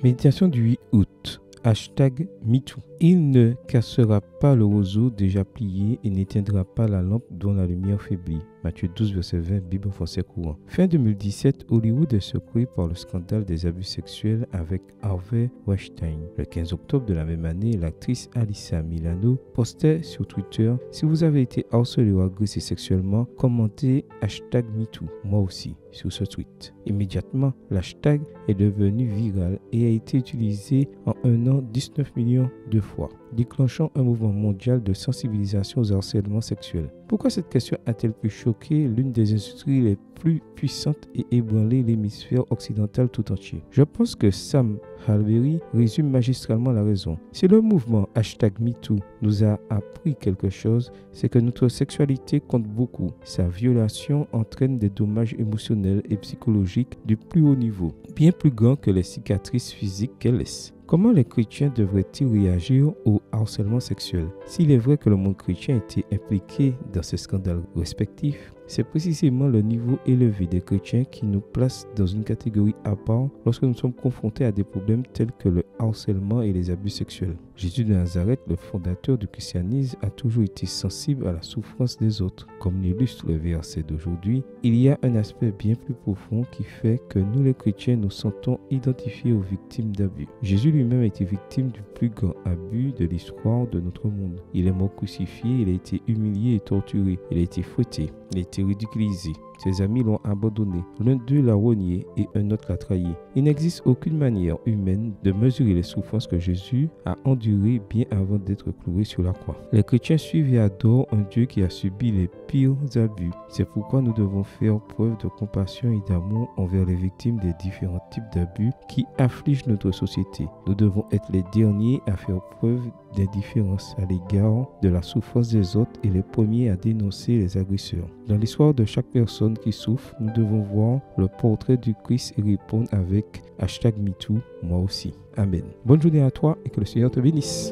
Méditation du 8 août. Hashtag MeToo. Il ne cassera pas le roseau déjà plié et n'éteindra pas la lampe dont la lumière faiblit. Matthieu 12, verset 20, Bible français courant. Fin 2017, Hollywood est secoué par le scandale des abus sexuels avec Harvey Weinstein. Le 15 octobre de la même année, l'actrice Alyssa Milano postait sur Twitter « Si vous avez été harcelé ou agressé sexuellement, commentez hashtag MeToo, moi aussi » sur ce tweet. Immédiatement, l'hashtag est devenu viral et a été utilisé en un an 19 millions de fois, déclenchant un mouvement mondial de sensibilisation aux harcèlements sexuels. Pourquoi cette question a-t-elle pu choquer l'une des industries les plus puissantes et ébranler l'hémisphère occidental tout entier? Je pense que Sam Harberry résume magistralement la raison. Si le mouvement #MeToo nous a appris quelque chose, c'est que notre sexualité compte beaucoup. Sa violation entraîne des dommages émotionnels et psychologiques du plus haut niveau, bien plus grands que les cicatrices physiques qu'elle laisse. Comment les chrétiens devraient-ils réagir au harcèlement sexuel? S'il est vrai que le monde chrétien a été impliqué dans ces scandales respectifs, c'est précisément le niveau élevé des chrétiens qui nous place dans une catégorie à part lorsque nous sommes confrontés à des problèmes tels que le harcèlement et les abus sexuels. Jésus de Nazareth, le fondateur du christianisme, a toujours été sensible à la souffrance des autres. Comme l'illustre le verset d'aujourd'hui, il y a un aspect bien plus profond qui fait que nous les chrétiens nous sentons identifiés aux victimes d'abus. Jésus lui-même a été victime du plus grand abus de l'histoire de notre monde. Il est mort crucifié, il a été humilié et torturé, il a été fouetté, il a été ridiculisé. Ses amis l'ont abandonné. L'un d'eux l'a renié et un autre l'a trahi. Il n'existe aucune manière humaine de mesurer les souffrances que Jésus a endurées bien avant d'être cloué sur la croix. Les chrétiens suivent et adorent un Dieu qui a subi les pires abus. C'est pourquoi nous devons faire preuve de compassion et d'amour envers les victimes des différents types d'abus qui affligent notre société. Nous devons être les derniers à faire preuve d'indifférence à l'égard de la souffrance des autres et les premiers à dénoncer les agresseurs. Dans l'histoire de chaque personne qui souffre, nous devons voir le portrait du Christ et répondre avec #MeToo, moi aussi. Amen. Bonne journée à toi et que le Seigneur te bénisse.